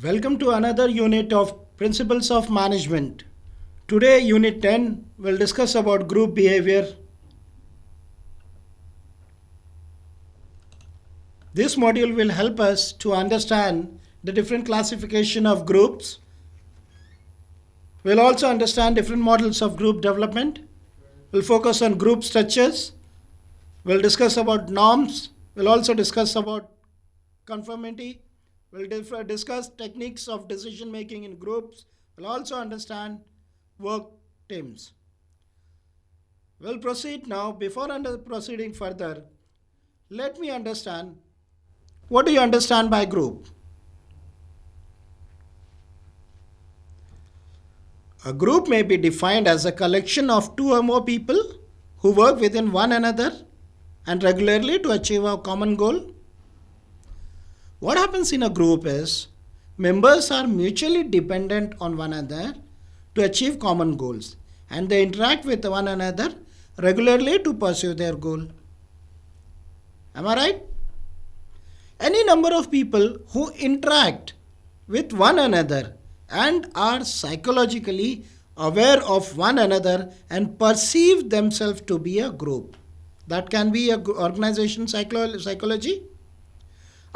Welcome to another unit of Principles of Management. Today, Unit 10 will discuss about group behavior. This module will help us to understand the different classification of groups. We'll also understand different models of group development. We'll focus on group structures. We'll discuss about norms. We'll also discuss about conformity. We'll discuss techniques of decision making in groups. We'll also understand work teams. We'll proceed now. Before proceeding further, let me understand, what do you understand by group? A group may be defined as a collection of two or more people who work within one another and regularly to achieve a common goal. What happens in a group is members are mutually dependent on one another to achieve common goals, and they interact with one another regularly to pursue their goal. Am I right? Any number of people who interact with one another and are psychologically aware of one another and perceive themselves to be a group. That can be a organization psychology.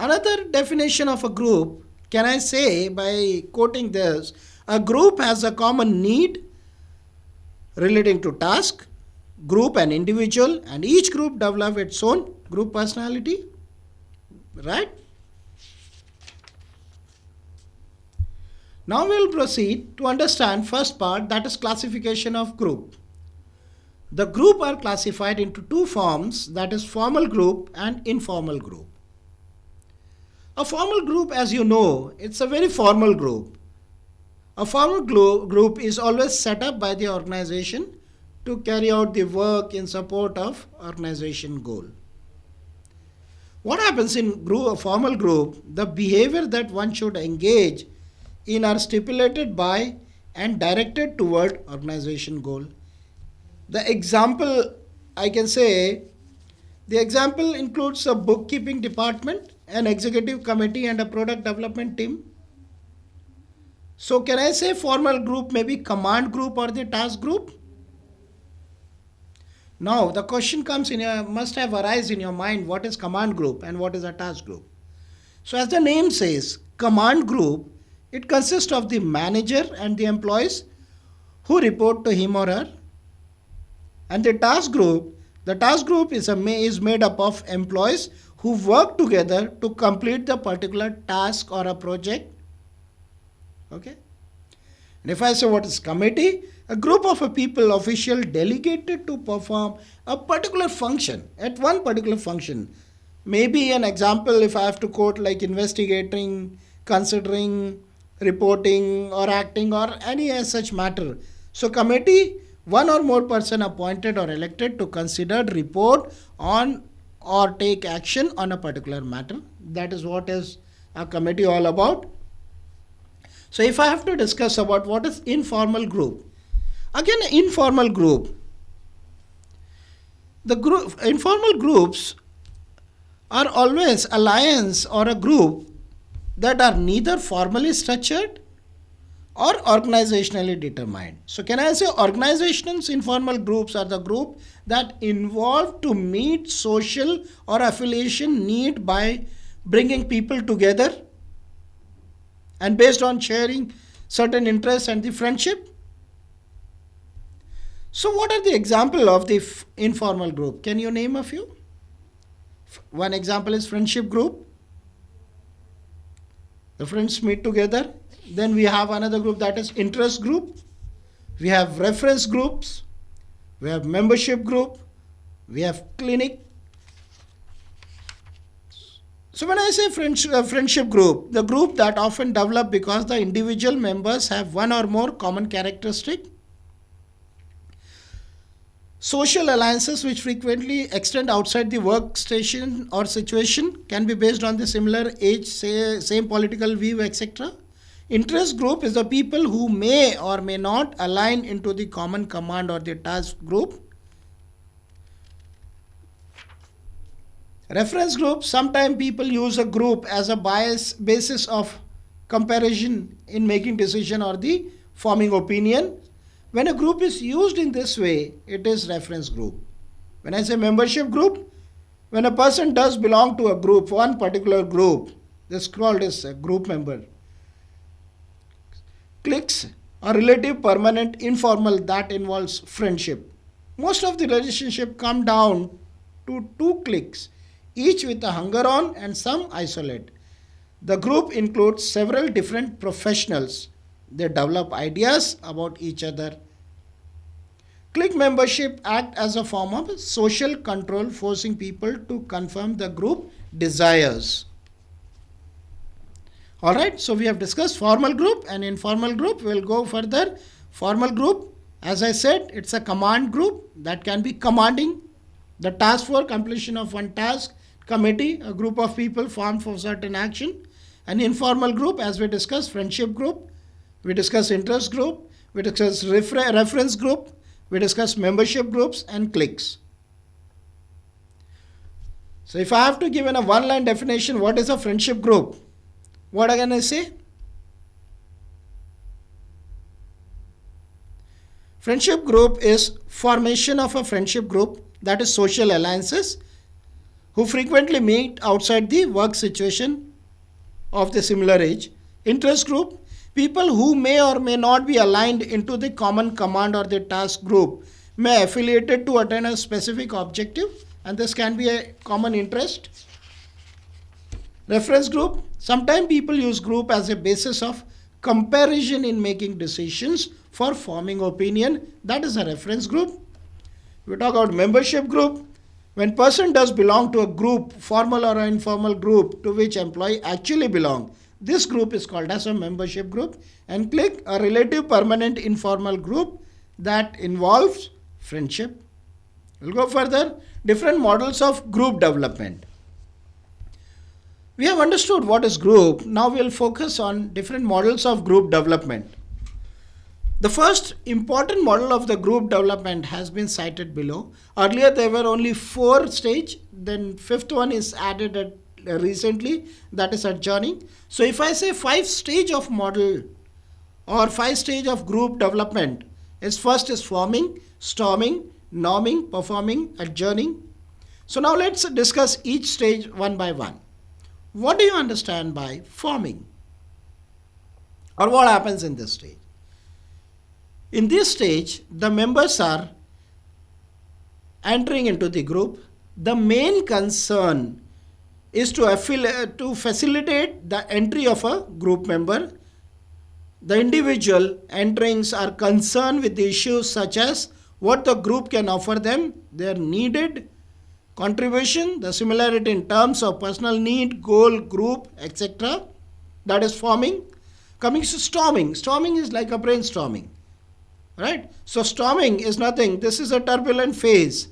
Another definition of a group, can I say by quoting this, a group has a common need relating to task, group and individual, and each group develop its own group personality. Right? Now we will proceed to understand first part, that is classification of group. The group are classified into two forms, that is formal group and informal group. A formal group, as you know, it's a very formal group. A formal group is always set up by the organization to carry out the work in support of organization goal. What happens in a formal group, the behavior that one should engage in are stipulated by and directed toward organization goal. The example, I can say, the example includes a bookkeeping department, an executive committee, and a product development team. So can I say formal group may be command group or the task group? Now the question must have arisen in your mind, what is command group and what is a task group? So as the name says, command group, it consists of the manager and the employees who report to him or her. And the task group is made up of employees who work together to complete the particular task or a project. Okay. And if I say what is committee, a group of people, official delegated to perform a particular function, at one particular function. Maybe an example, if I have to quote, like investigating, considering, reporting or acting or any such matter. So committee, one or more person appointed or elected to consider, report on or take action on a particular matter. That is what is a committee all about. So if I have to discuss about what is informal group, again informal group, informal groups are always alliance or a group that are neither formally structured or organizationally determined. So can I say organizations, informal groups are the group that involve to meet social or affiliation need by bringing people together and based on sharing certain interests and the friendship. So what are the example of the informal group? Can you name a few? One example is friendship group. The friends meet together. Then we have another group, that is interest group. We have reference groups. We have membership group. We have clinic. So when I say friendship group, the group that often develop because the individual members have one or more common characteristic. Social alliances which frequently extend outside the workstation or situation can be based on the similar age, same political view, etc. Interest group is the people who may or may not align into the common command or the task group. Reference group, sometimes people use a group as a basis of comparison in making decision or the forming opinion. When a group is used in this way, it is reference group. When I say membership group, when a person does belong to a group, one particular group, this is called as a group member. Cliques are relative, permanent, informal, that involves friendship. Most of the relationship come down to two cliques, each with a hanger on and some isolate. The group includes several different professionals. They develop ideas about each other. Clique membership act as a form of social control, forcing people to conform the group desires. Alright, so we have discussed formal group and informal group. We will go further. Formal group, as I said, it's a command group that can be commanding the task for completion of one task. Committee, a group of people formed for certain action. An informal group, as we discussed, friendship group. We discussed interest group. We discussed reference group. We discussed membership groups and cliques. So if I have to give in a one-line definition, what is a friendship group? What can I say? Friendship group is formation of a friendship group, that is social alliances, who frequently meet outside the work situation of the similar age. Interest group, people who may or may not be aligned into the common command or the task group may affiliated to attain a specific objective, and this can be a common interest. Reference group, sometimes people use group as a basis of comparison in making decisions for forming opinion, that is a reference group. We talk about membership group, when person does belong to a group, formal or informal group to which employee actually belong, this group is called as a membership group. And clique, a relative, permanent, informal group that involves friendship. We'll go further. Different models of group development. We have understood what is group. Now we'll focus on different models of group development. The first important model of the group development has been cited below. Earlier there were only 4 stages, then fifth one is added recently, that is adjourning. So if I say 5 stage of model or 5 stage of group development, is first is forming, storming, norming, performing, adjourning. So now let's discuss each stage one by one. What do you understand by forming? Or what happens in this stage? In this stage, the members are entering into the group. The main concern is to facilitate the entry of a group member. The individual entrings are concerned with the issues such as what the group can offer them, their needed contribution, the similarity in terms of personal need, goal, group, etc. That is forming. Coming to storming. Storming is like a brainstorming. Right? So storming is nothing. This is a turbulent phase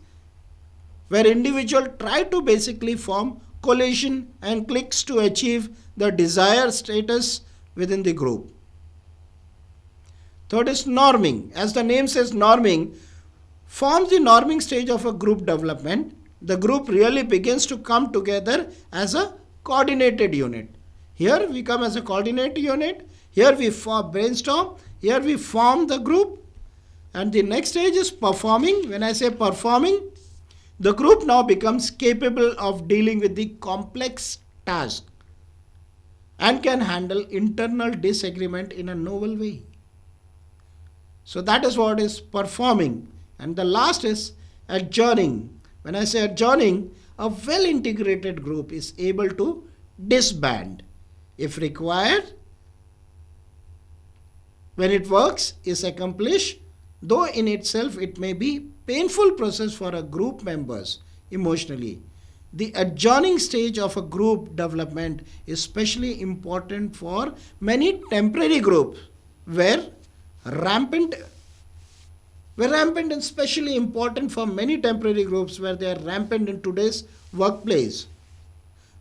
where individuals try to basically form coalition and cliques to achieve the desired status within the group. Third is norming. As the name says, norming forms the norming stage of a group development. The group really begins to come together as a coordinated unit. Here we come as a coordinated unit. Here we brainstorm. Here we form the group. And the next stage is performing. When I say performing, the group now becomes capable of dealing with the complex task and can handle internal disagreement in a novel way. So that is what is performing. And the last is adjourning. When I say adjourning, a well-integrated group is able to disband if required. When it works, is accomplished, though in itself it may be painful process for a group members emotionally. The adjourning stage of a group development is especially important for many temporary groups where rampant and especially important for many temporary groups where they are rampant in today's workplace.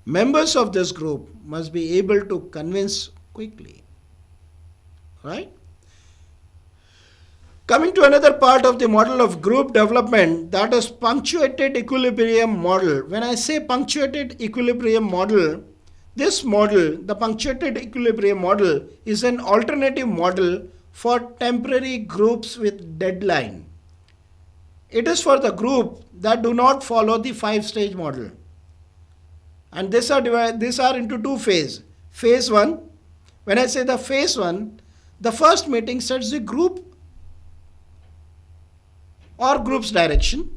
Members of this group must be able to convince quickly. Right? Coming to another part of the model of group development, that is punctuated equilibrium model. When I say punctuated equilibrium model, This model, the punctuated equilibrium model, is an alternative model for temporary groups with deadline. It is for the group that do not follow the 5-stage model. And these are into 2 phases. Phase 1, when I say the phase 1, the first meeting sets the group or group's direction.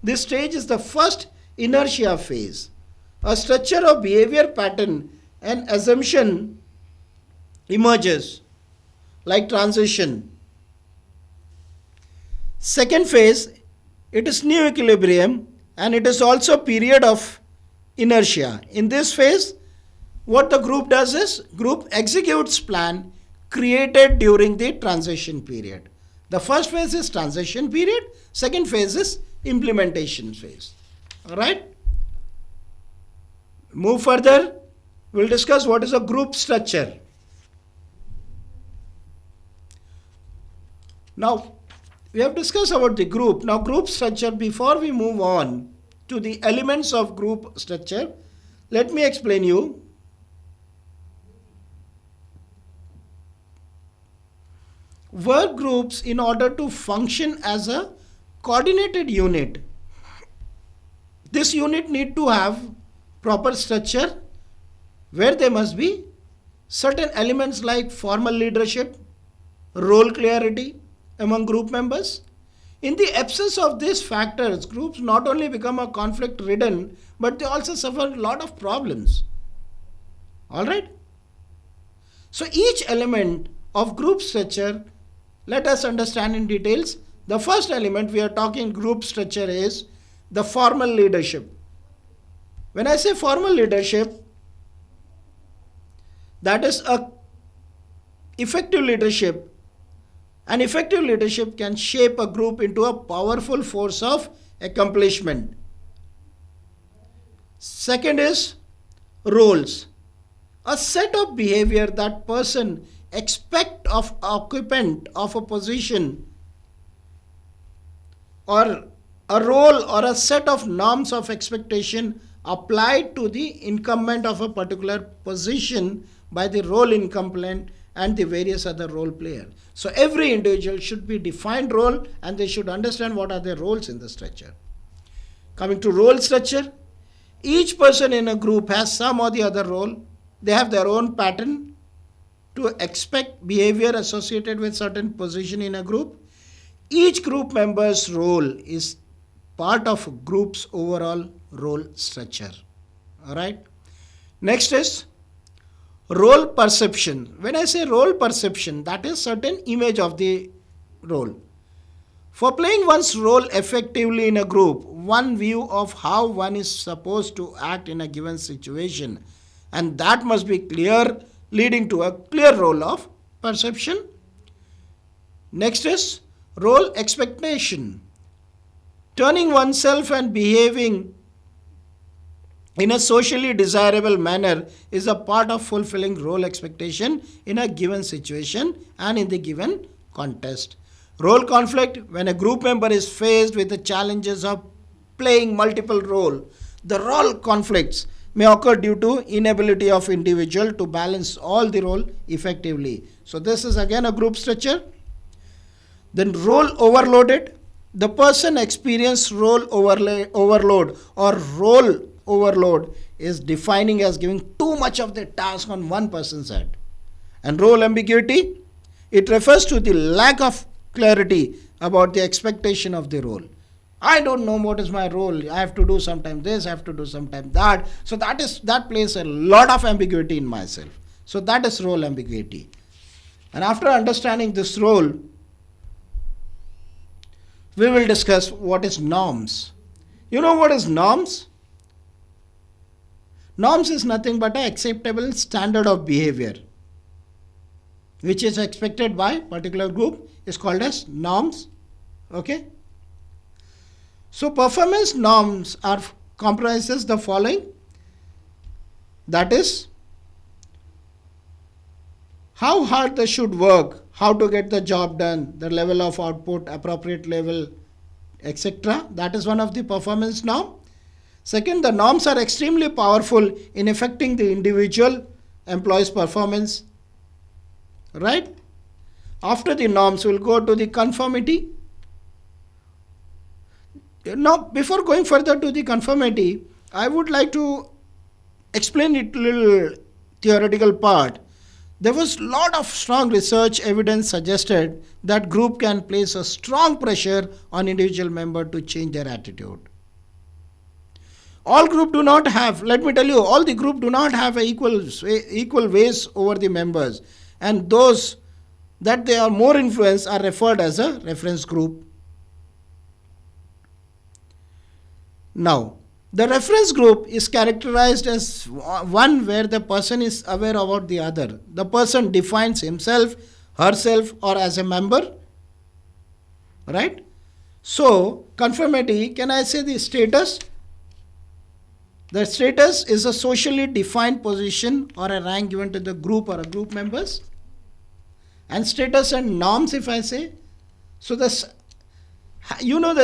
This stage is the first inertia phase. A structure of behavior pattern and assumption emerges like transition. Second phase, it is new equilibrium and it is also period of inertia. In this phase, what the group does is, group executes plan created during the transition period. The first phase is transition period, second phase is implementation phase. Alright? Move further, we'll discuss what is a group structure. Now, we have discussed about the group. Now, group structure, before we move on to the elements of group structure, let me explain you. Work groups, in order to function as a coordinated unit, this unit need to have proper structure where there must be certain elements like formal leadership, role clarity among group members. In the absence of these factors, groups not only become a conflict ridden, but they also suffer a lot of problems. Alright? So each element of group structure, let us understand in details. The first element we are talking group structure is the formal leadership. When I say formal leadership, that is a effective leadership. And effective leadership can shape a group into a powerful force of accomplishment. Second is roles. A set of behavior that person expect of occupant of a position, or a role or a set of norms of expectation applied to the incumbent of a particular position by the role incumbent and the various other role players. So every individual should be defined role and they should understand what are their roles in the structure. Coming to role structure, each person in a group has some or the other role. They have their own pattern to expect behavior associated with certain position in a group. Each group member's role is part of a group's overall role structure. Alright. Next is role perception. When I say role perception, that is certain image of the role. For playing one's role effectively in a group, one view of how one is supposed to act in a given situation, and that must be clear, leading to a clear role of perception. Next is role expectation. Turning oneself and behaving in a socially desirable manner is a part of fulfilling role expectation in a given situation and in the given context. Role conflict, when a group member is faced with the challenges of playing multiple roles, the role conflicts may occur due to inability of individual to balance all the role effectively. So this is again a group structure. Then role overloaded. The person experience role overload or role overload is defining as giving too much of the task on one person's head. And role ambiguity, it refers to the lack of clarity about the expectation of the role. I don't know what is my role. I have to do sometime this, I have to do sometime that. So that plays a lot of ambiguity in myself. So that is role ambiguity. And after understanding this role, we will discuss what is norms. You know what is norms? Norms is nothing but an acceptable standard of behavior which is expected by particular group is called as norms. Okay. So performance norms are comprises the following. That is how hard they should work, how to get the job done, the level of output, appropriate level, etc. That is one of the performance norm. Second, the norms are extremely powerful in affecting the individual employee's performance. Right? After the norms, we'll go to the conformity. Now, before going further to the conformity, I would like to explain it a little theoretical part. There was a lot of strong research evidence suggested that group can place a strong pressure on individual member to change their attitude. All group do not have, let me tell you, all the group do not have equal ways over the members, and those that they are more influenced are referred as a reference group. Now, the reference group is characterized as one where the person is aware about the other. The person defines himself, herself, or as a member. Right? So, conformity, can I say the status? The status is a socially defined position or a rank given to the group or a group members. And status and norms, if I say. So, the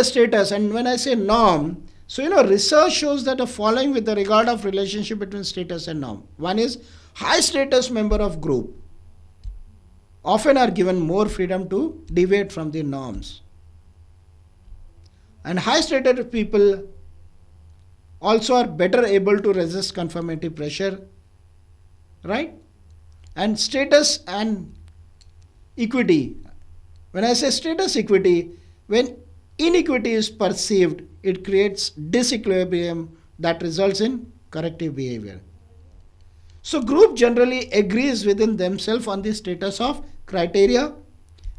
status, and when I say norm, so, research shows that the following with the regard of relationship between status and norm. One is high status member of group often are given more freedom to deviate from the norms. And high status people also are better able to resist conformity pressure. Right? And status and equity. When I say status equity, when inequity is perceived, it creates disequilibrium that results in corrective behavior. So group generally agrees within themselves on the status of criteria,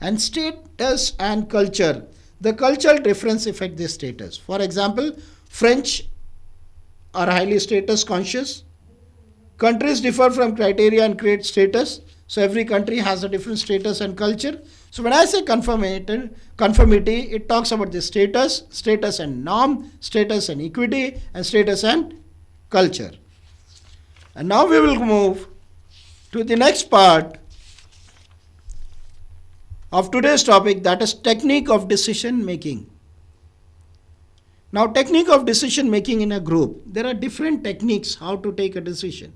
and status and culture. The cultural difference affect this status. For example, French are highly status conscious. Countries differ from criteria and create status. So every country has a different status and culture. So when I say conformity, it talks about the status and norm, status and equity, and status and culture. And now we will move to the next part of today's topic, that is technique of decision making. Now, technique of decision making in a group. There are different techniques how to take a decision.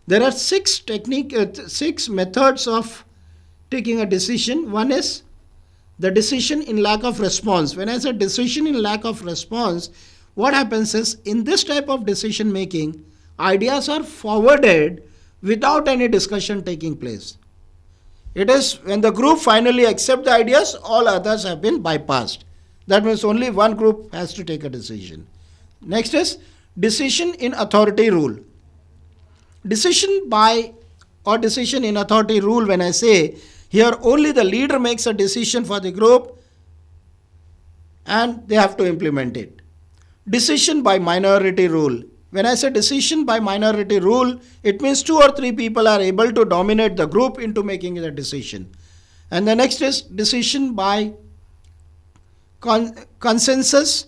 There are six methods of taking a decision. One is the decision in lack of response. When I say decision in lack of response, what happens is in this type of decision making, ideas are forwarded without any discussion taking place. It is when the group finally accepts the ideas, all others have been bypassed. That means only one group has to take a decision. Next is decision in authority rule. Decision by or decision in authority rule, when I say here only the leader makes a decision for the group and they have to implement it. Decision by minority rule. When I say decision by minority rule, it means 2 or 3 people are able to dominate the group into making the decision. And the next is decision by consensus.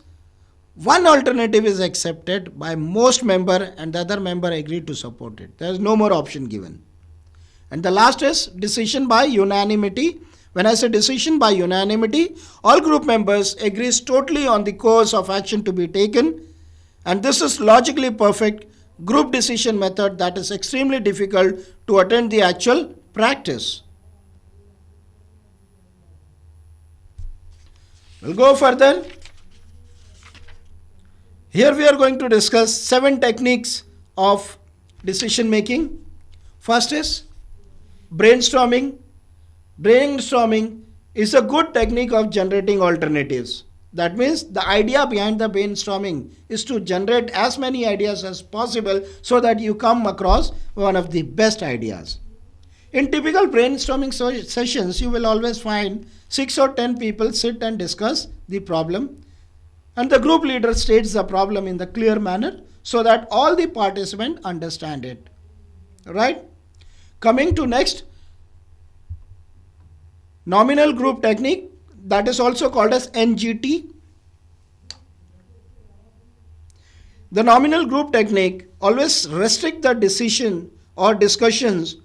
One alternative is accepted by most member and the other member agreed to support it. There is no more option given. And the last is decision by unanimity. When I say decision by unanimity, all group members agrees totally on the course of action to be taken, and this is logically perfect group decision method that is extremely difficult to attend the actual practice. We'll go further. Here we are going to discuss 7 techniques of decision making. First is brainstorming. Brainstorming is a good technique of generating alternatives. That means the idea behind the brainstorming is to generate as many ideas as possible so that you come across one of the best ideas. In typical brainstorming sessions, you will always find 6 or 10 people sit and discuss the problem, and the group leader states the problem in the clear manner so that all the participants understand it. Right? Coming to next, nominal group technique, that is also called as NGT. The nominal group technique always restrict the decision or discussions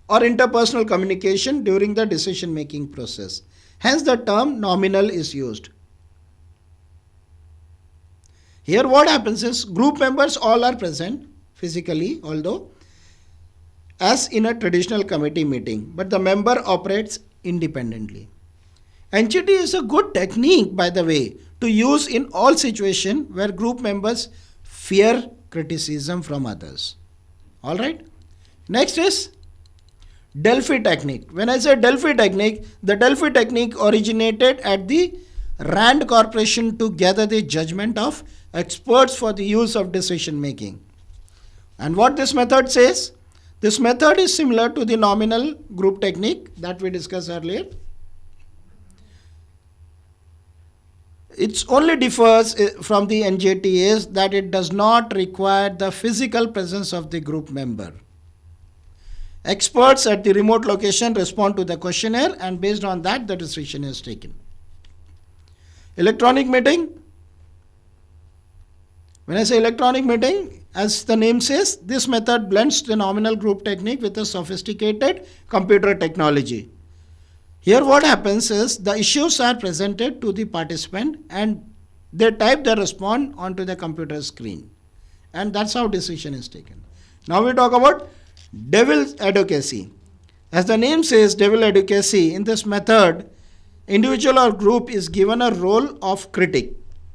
or interpersonal communication during the decision making process. Hence the term nominal is used. Here what happens is group members all are present physically, although as in a traditional committee meeting, but the member operates independently. NGT is a good technique, by the way, to use in all situations where group members fear criticism from others. All right. Next is Delphi technique. When I say Delphi technique, the Delphi technique originated at the Rand Corporation to gather the judgment of experts for the use of decision making. And what this method says? This method is similar to the nominal group technique that we discussed earlier. It only differs from the NJT is that it does not require the physical presence of the group member. Experts at the remote location respond to the questionnaire, and based on that the decision is taken. Electronic meeting. When I say electronic meeting, as the name says, this method blends the nominal group technique with a sophisticated computer technology. Here what happens is the issues are presented to the participant and they type the response onto the computer screen. And that's how decision is taken. Now we talk about devil's advocacy. As the name says, devil advocacy, in this method, individual or group is given a role of critic.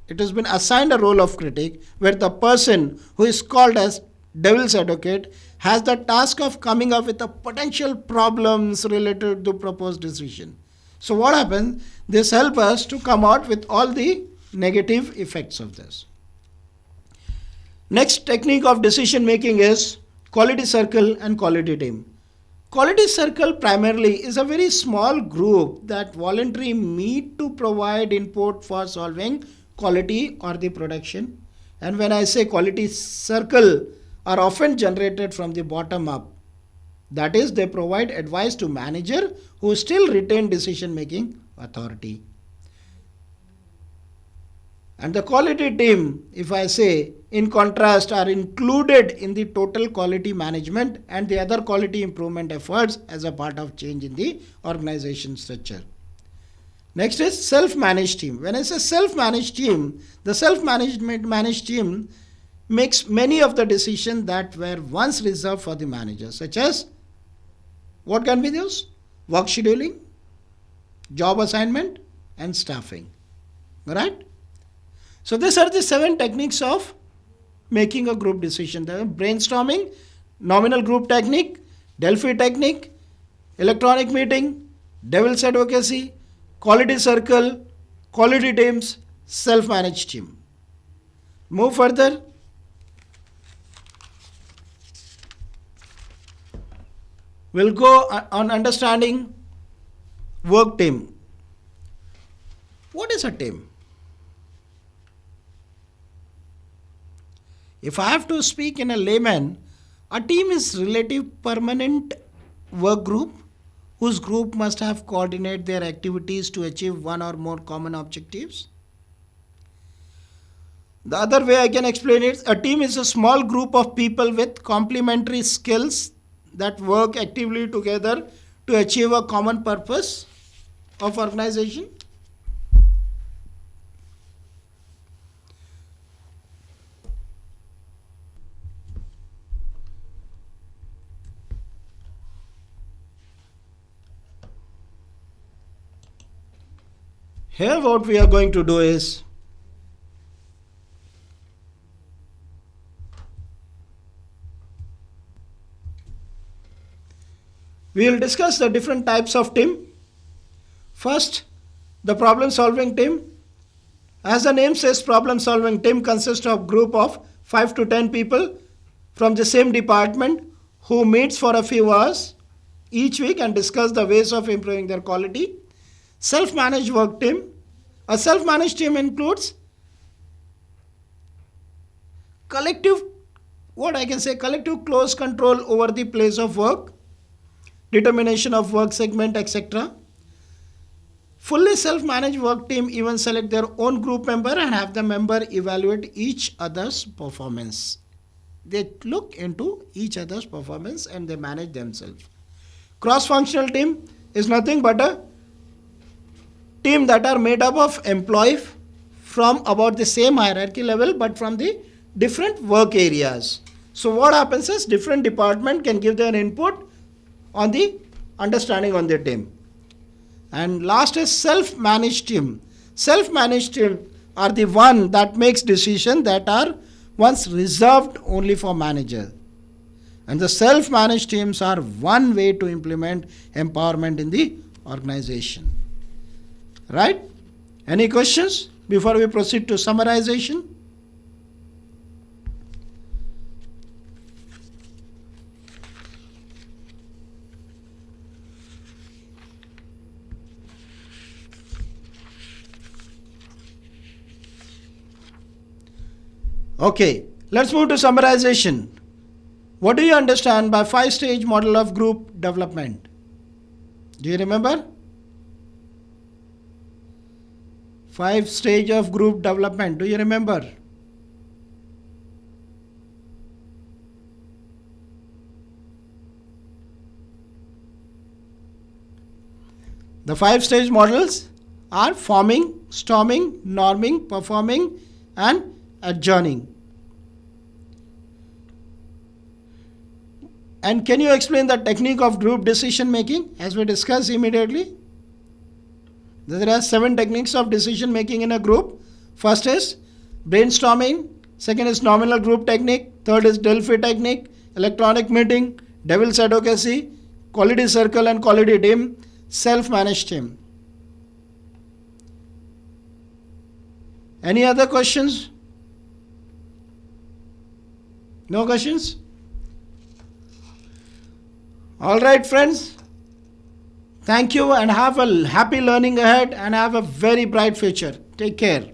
It has been assigned a role of critic where the person who is called as devil's advocate has the task of coming up with the potential problems related to proposed decision. So what happens? This helps us to come out with all the negative effects of this. Next technique of decision making is quality circle and quality team. Quality circle primarily is a very small group that voluntarily meet to provide input for solving quality or the production. And when I say quality circle are often generated from the bottom up, that is, they provide advice to manager who still retain decision making authority. And the quality team, if I say, in contrast, are included in the total quality management and the other quality improvement efforts as a part of change in the organization structure. Next is self-managed team. When I say self-managed team, the self-managed team makes many of the decisions that were once reserved for the manager, such as what can be those? Work scheduling, job assignment, and staffing. Right? So these are the 7 techniques of making a group decision. The brainstorming, nominal group technique, Delphi technique, electronic meeting, devil's advocacy, quality circle, quality teams, self-managed team. Move further. We'll go on understanding work team. What is a team? If I have to speak in a layman, a team is relative permanent work group whose group must have coordinate their activities to achieve one or more common objectives. The other way I can explain it, a team is a small group of people with complementary skills that work actively together to achieve a common purpose of organization. Here what we are going to do is we will discuss the different types of team. First, the problem solving team. As the name says, problem solving team consists of a group of 5 to 10 people from the same department who meets for a few hours each week and discuss the ways of improving their quality. Self-managed work team. A self-managed team includes collective close control over the place of work, determination of work segment, etc. Fully self-managed work team even select their own group member and have the member evaluate each other's performance. They look into each other's performance and they manage themselves. Cross-functional team is nothing but a team that are made up of employees from about the same hierarchy level but from the different work areas. So what happens is different department can give their input on the understanding on their team. And last is self-managed team. Self-managed team are the one that makes decisions that are once reserved only for manager. And the self-managed teams are one way to implement empowerment in the organization. Right? Any questions before we proceed to summarization? Okay, let's move to summarization. What do you understand by 5-stage model of group development? Do you remember? 5 stage of group development. Do you remember? The 5-stage models are forming, storming, norming, performing, and adjourning. And can you explain the technique of group decision making as we discussed immediately? There are 7 techniques of decision making in a group. First is brainstorming. Second is nominal group technique. Third is Delphi technique, electronic meeting, devil's advocacy, quality circle and quality team, self-managed team. Any other questions? No questions? All right, friends. Thank you and have a happy learning ahead and have a very bright future. Take care.